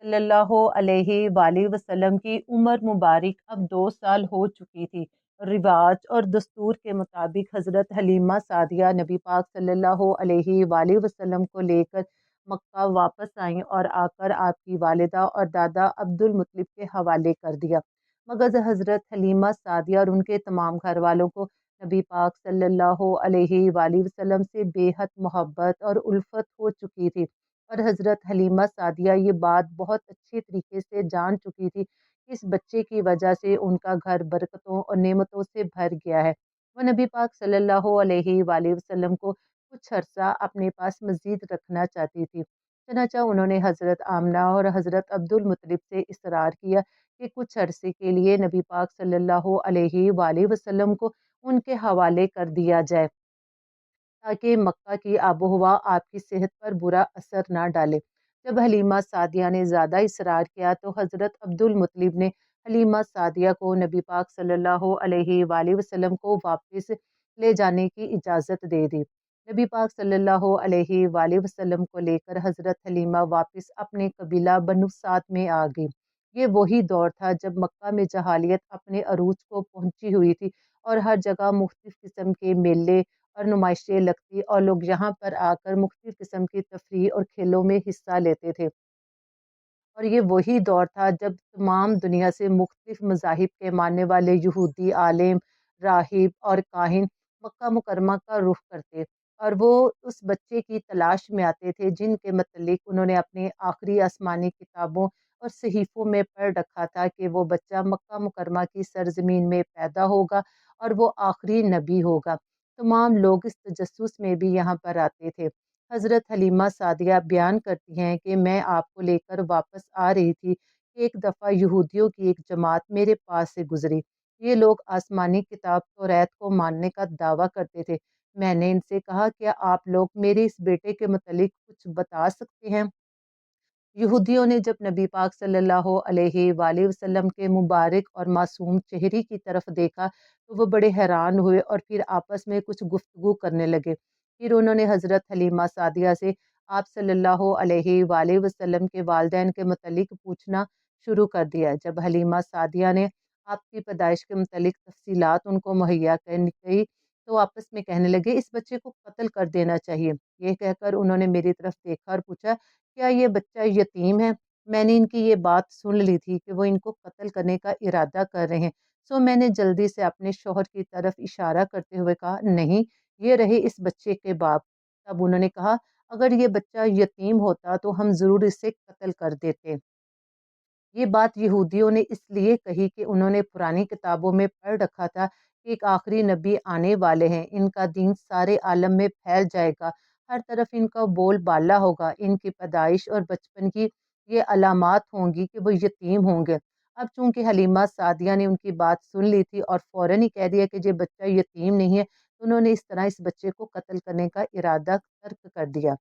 صلی اللہ علیہ وآلہ وسلم کی عمر مبارک اب 2 سال ہو چکی تھی۔ رواج اور دستور کے مطابق حضرت حلیمہ سعدیہ نبی پاک صلی اللہ علیہ وآلہ وسلم کو لے کر مکہ واپس آئیں اور آ کر آپ کی والدہ اور دادا عبد المطلب کے حوالے کر دیا۔ مگر حضرت حلیمہ سعدیہ اور ان کے تمام گھر والوں کو نبی پاک صلی اللہ علیہ وآلہ وسلم سے بے حد محبت اور الفت ہو چکی تھی، اور حضرت حلیمہ سعدیہ یہ بات بہت اچھی طریقے سے جان چکی تھی کہ اس بچے کی وجہ سے ان کا گھر برکتوں اور نعمتوں سے بھر گیا ہے۔ وہ نبی پاک صلی اللہ علیہ وآلہ وسلم کو کچھ عرصہ اپنے پاس مزید رکھنا چاہتی تھی، چنانچہ انہوں نے حضرت آمنہ اور حضرت عبد المطلب سے اصرار کیا کہ کچھ عرصے کے لیے نبی پاک صلی اللہ علیہ وآلہ وسلم کو ان کے حوالے کر دیا جائے، تاکہ مکہ کی آب و ہوا آپ کی صحت پر برا اثر نہ ڈالے۔ جب حلیمہ سعدیہ نے زیادہ اصرار کیا تو حضرت عبد المطلب نے حلیمہ سعدیہ کو نبی پاک صلی اللہ علیہ وآلہ وسلم کو واپس لے جانے کی اجازت دے دی۔ نبی پاک صلی اللہ علیہ وآلہ وسلم کو لے کر حضرت حلیمہ واپس اپنے قبیلہ بنو سعد میں آ گئی۔ یہ وہی دور تھا جب مکہ میں جہالیت اپنے عروج کو پہنچی ہوئی تھی اور ہر جگہ مختلف قسم کے میلے اور نمائشیں لگتی اور لوگ یہاں پر آ کر مختلف قسم کی تفریح اور کھیلوں میں حصہ لیتے تھے۔ اور یہ وہی دور تھا جب تمام دنیا سے مختلف مذاہب کے ماننے والے یہودی عالم، راہب اور کاہن مکہ مکرمہ کا رخ کرتے، اور وہ اس بچے کی تلاش میں آتے تھے جن کے متعلق انہوں نے اپنے آخری آسمانی کتابوں اور صحیفوں میں پڑھ رکھا تھا کہ وہ بچہ مکہ مکرمہ کی سرزمین میں پیدا ہوگا اور وہ آخری نبی ہوگا۔ تمام لوگ اس تجسس میں بھی یہاں پر آتے تھے۔ حضرت حلیمہ سعدیہ بیان کرتی ہیں کہ میں آپ کو لے کر واپس آ رہی تھی کہ ایک دفعہ یہودیوں کی ایک جماعت میرے پاس سے گزری۔ یہ لوگ آسمانی کتاب توریت کو ماننے کا دعویٰ کرتے تھے۔ میں نے ان سے کہا کیا آپ لوگ میرے اس بیٹے کے متعلق کچھ بتا سکتے ہیں؟ یہودیوں نے جب نبی پاک صلی اللہ علیہ وآلہ وسلم کے مبارک اور معصوم چہرے کی طرف دیکھا تو وہ بڑے حیران ہوئے اور پھر آپس میں کچھ گفتگو کرنے لگے۔ پھر انہوں نے حضرت حلیمہ سعدیہ سے آپ صلی اللہ علیہ وآلہ وسلم کے والدین کے متعلق پوچھنا شروع کر دیا۔ جب حلیمہ سعدیہ نے آپ کی پیدائش کے متعلق تفصیلات ان کو مہیا کرنی کی تو آپس میں کہنے لگے اس بچے کو قتل کر دینا چاہیے۔ یہ کہہ کر انہوں نے میری طرف دیکھا اور پوچھا کیا یہ بچہ یتیم ہے؟ میں نے ان کی یہ بات سن لی تھی کہ وہ ان کو قتل کرنے کا ارادہ کر رہے ہیں، سو میں نے جلدی سے اپنے شوہر کی طرف اشارہ کرتے ہوئے کہا نہیں، یہ رہے اس بچے کے باپ۔ تب انہوں نے کہا اگر یہ بچہ یتیم ہوتا تو ہم ضرور اسے قتل کر دیتے۔ یہ بات یہودیوں نے اس لیے کہی کہ انہوں نے پرانی کتابوں میں پڑھ رکھا تھا کہ ایک آخری نبی آنے والے ہیں، ان کا دین سارے عالم میں پھیل جائے گا، ہر طرف ان کا بول بالا ہوگا، ان کی پیدائش اور بچپن کی یہ علامات ہوں گی کہ وہ یتیم ہوں گے۔ اب چونکہ حلیمہ سعدیہ نے ان کی بات سن لی تھی اور فوراً ہی کہہ دیا کہ یہ بچہ یتیم نہیں ہے، تو انہوں نے اس طرح اس بچے کو قتل کرنے کا ارادہ ترک کر دیا۔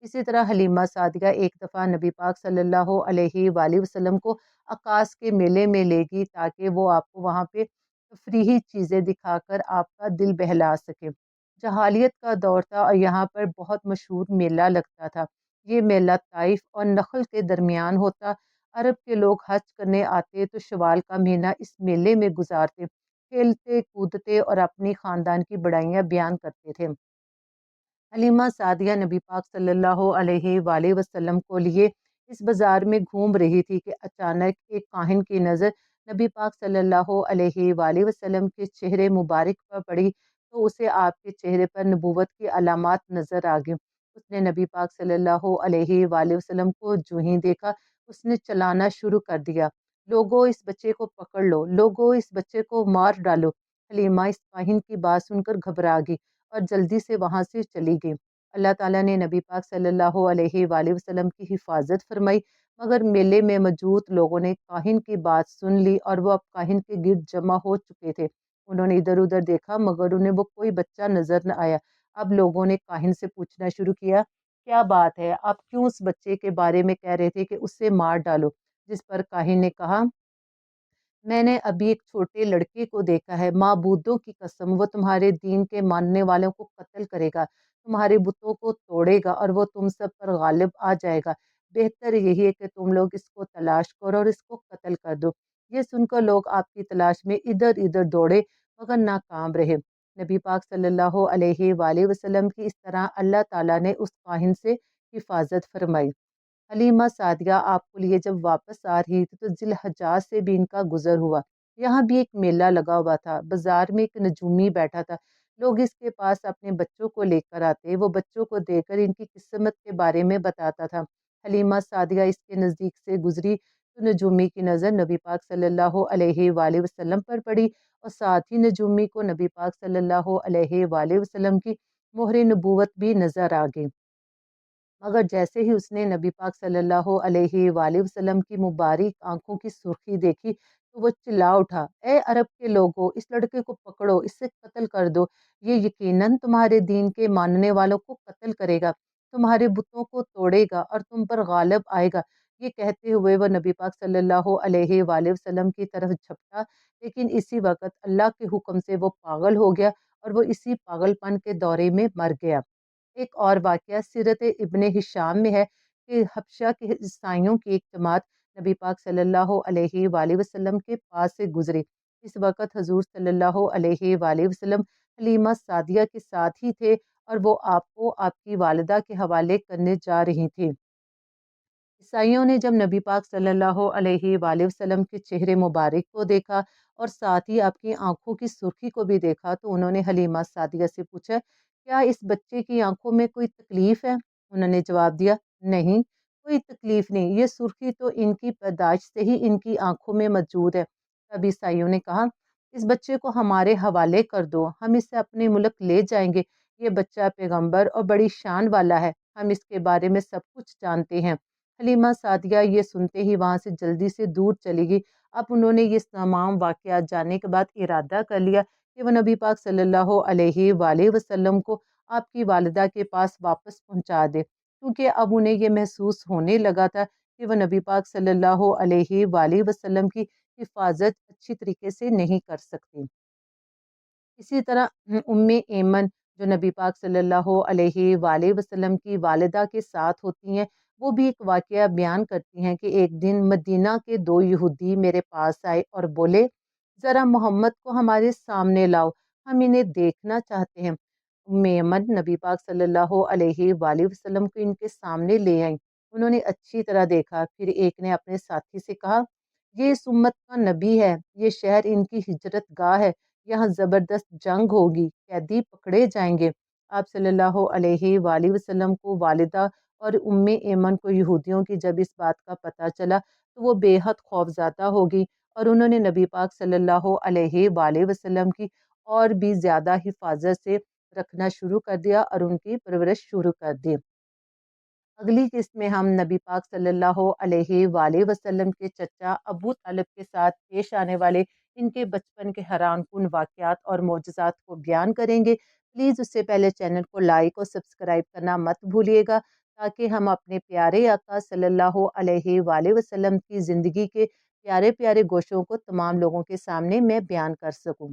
اسی طرح حلیمہ سعدیہ ایک دفعہ نبی پاک صلی اللہ علیہ وآلہ وسلم کو عکاس کے میلے میں لے گی تاکہ وہ آپ کو وہاں پہ تفریحی چیزیں دکھا کر آپ کا دل بہلا سکے۔ جہالیت کا دور تھا اور یہاں پر بہت مشہور میلہ لگتا تھا۔ یہ میلہ طائف اور نخل کے درمیان ہوتا۔ عرب کے لوگ حج کرنے آتے تو شوال کا مہینہ اس میلے میں گزارتے، کھیلتے کودتے اور اپنی خاندان کی بڑائیاں بیان کرتے تھے۔ حلیمہ سعدیہ نبی پاک صلی اللہ علیہ وآلہ وسلم کو لیے اس بازار میں گھوم رہی تھی کہ اچانک ایک کاہن کی نظر نبی پاک صلی اللہ علیہ وآلہ وسلم کے چہرے مبارک پر پڑی تو اسے آپ کے چہرے پر نبوت کی علامات نظر آ گئیں۔ اس نے نبی پاک صلی اللہ علیہ وآلہ وسلم کو جو ہی دیکھا اس نے چلانا شروع کر دیا، لوگوں اس بچے کو پکڑ لو، لوگوں اس بچے کو مار ڈالو۔ حلیمہ اس کاہن کی بات سن کر گھبرا گئی اور جلدی سے وہاں سے چلی گئی۔ اللہ تعالیٰ نے نبی پاک صلی اللہ علیہ وآلہ وسلم کی حفاظت فرمائی، مگر میلے میں موجود لوگوں نے کاہن کی بات سن لی اور وہ اب کاہن کے گرد جمع ہو چکے تھے۔ انہوں نے ادھر ادھر دیکھا مگر انہیں وہ کوئی بچہ نظر نہ آیا۔ اب لوگوں نے کاہن سے پوچھنا شروع کیا کیا بات ہے، آپ کیوں اس بچے کے بارے میں کہہ رہے تھے کہ اسے مار ڈالو؟ جس پر کاہن نے کہا میں نے ابھی ایک چھوٹے لڑکے کو دیکھا ہے، معبودوں کی قسم وہ تمہارے دین کے ماننے والوں کو قتل کرے گا، تمہارے بتوں کو توڑے گا اور وہ تم سب پر غالب آ جائے گا۔ بہتر یہی ہے کہ تم لوگ اس کو تلاش کرو اور اس کو قتل کر دو۔ یہ سن کر لوگ آپ کی تلاش میں ادھر ادھر دوڑے مگر ناکام رہے۔ نبی پاک صلی اللہ علیہ وآلہ وسلم کی اس طرح اللہ تعالیٰ نے اس کاہن سے حفاظت فرمائی۔ حلیمہ سعدیہ آپ کو لیے جب واپس آ رہی تھی تو ذی الحجاز سے بھی ان کا گزر ہوا۔ یہاں بھی ایک میلہ لگا ہوا تھا، بازار میں ایک نجومی بیٹھا تھا، لوگ اس کے پاس اپنے بچوں کو لے کر آتے، وہ بچوں کو دے کر ان کی قسمت کے بارے میں بتاتا تھا۔ حلیمہ سعدیہ اس کے نزدیک سے گزری تو نجومی کی نظر نبی پاک صلی اللہ علیہ وآلہ وسلم پر پڑی اور ساتھ ہی نجومی کو نبی پاک صلی اللہ علیہ وآلہ وسلم کی مہر نبوت بھی نظر آ گئی۔ مگر جیسے ہی اس نے نبی پاک صلی اللہ علیہ وآلہ وسلم کی مبارک آنکھوں کی سرخی دیکھی تو وہ چلا اٹھا، اے عرب کے لوگوں، اس لڑکے کو پکڑو، اسے قتل کر دو، یہ یقیناً تمہارے دین کے ماننے والوں کو قتل کرے گا، تمہارے بتوں کو توڑے گا اور تم پر غالب آئے گا۔ یہ کہتے ہوئے وہ نبی پاک صلی اللہ علیہ وآلہ وسلم کی طرف جھپٹا، لیکن اسی وقت اللہ کے حکم سے وہ پاگل ہو گیا اور وہ اسی پاگل پن کے دورے میں مر گیا۔ ایک اور واقعہ سیرت ابن ہشام میں ہے کہ حبشہ کے عیسائیوں کی ایک جماعت نبی پاک صلی اللہ علیہ وآلہ وسلم کے پاس سے گزری۔ اس وقت حضور صلی اللہ علیہ وآلہ وسلم حلیمہ سعدیہ کے ساتھ ہی تھے اور وہ آپ کو آپ کی والدہ کے حوالے کرنے جا رہی تھیں۔ عیسائیوں نے جب نبی پاک صلی اللہ علیہ وآلہ وسلم کے چہرے مبارک کو دیکھا اور ساتھ ہی آپ کی آنکھوں کی سرخی کو بھی دیکھا تو انہوں نے حلیمہ سعدیہ سے پوچھا، کیا اس بچے کی آنکھوں میں کوئی تکلیف ہے؟ انہوں نے جواب دیا، نہیں، کوئی تکلیف نہیں، یہ سرخی تو ان کی پیدائش سے ہی ان کی آنکھوں میں موجود ہے۔ تب عیسائیوں نے کہا، اس بچے کو ہمارے حوالے کر دو، ہم اسے اپنے ملک لے جائیں گے، یہ بچہ پیغمبر اور بڑی شان والا ہے، ہم اس کے بارے میں سب کچھ جانتے ہیں۔ حلیمہ سعدیہ یہ سنتے ہی وہاں سے جلدی سے دور چلی گئی۔ اب انہوں نے یہ تمام واقعات جاننے کے بعد ارادہ کر لیا کہ وہ نبی پاک صلی اللہ علیہ وآلہ وسلم کو آپ کی والدہ کے پاس واپس پہنچا دے، کیونکہ اب انہیں یہ محسوس ہونے لگا تھا کہ وہ نبی پاک صلی اللہ علیہ وآلہ وسلم کی حفاظت اچھی طریقے سے نہیں کر سکتے۔ اسی طرح ام ایمن جو نبی پاک صلی اللہ علیہ وآلہ وسلم کی والدہ کے ساتھ ہوتی ہیں، وہ بھی ایک واقعہ بیان کرتی ہیں کہ ایک دن مدینہ کے دو یہودی میرے پاس آئے اور بولے، ذرا محمد کو ہمارے سامنے لاؤ، ہم انہیں دیکھنا چاہتے ہیں۔ ام ایمن نبی پاک صلی اللہ علیہ وآلہ وسلم کو ان کے سامنے لے آئیں۔ انہوں نے اچھی طرح دیکھا، پھر ایک نے اپنے ساتھی سے کہا، یہ اس امت کا نبی ہے، یہ شہر ان کی ہجرت گاہ ہے، یہاں زبردست جنگ ہوگی، قیدی پکڑے جائیں گے۔ آپ صلی اللہ علیہ وآلہ وسلم کو والدہ اور ام ایمن کو یہودیوں کی جب اس بات کا پتہ چلا تو وہ بے حد خوفزدہ ہو گئی اور انہوں نے نبی پاک صلی اللہ علیہ وآلہ وسلم کی اور بھی زیادہ حفاظت سے رکھنا شروع کر دیا اور ان کی پرورش شروع کر دی۔ اگلی قسط میں ہم نبی پاک صلی اللہ علیہ وآلہ وسلم کے چچا ابو طالب کے ساتھ پیش آنے والے ان کے بچپن کے حیران کن واقعات اور معجزات کو بیان کریں گے۔ پلیز اس سے پہلے چینل کو لائک اور سبسکرائب کرنا مت بھولیے گا تاکہ ہم اپنے پیارے آقا صلی اللہ علیہ وآلہ وسلم کی زندگی کے پیارے پیارے گوشوں کو تمام لوگوں کے سامنے میں بیان کر سکوں۔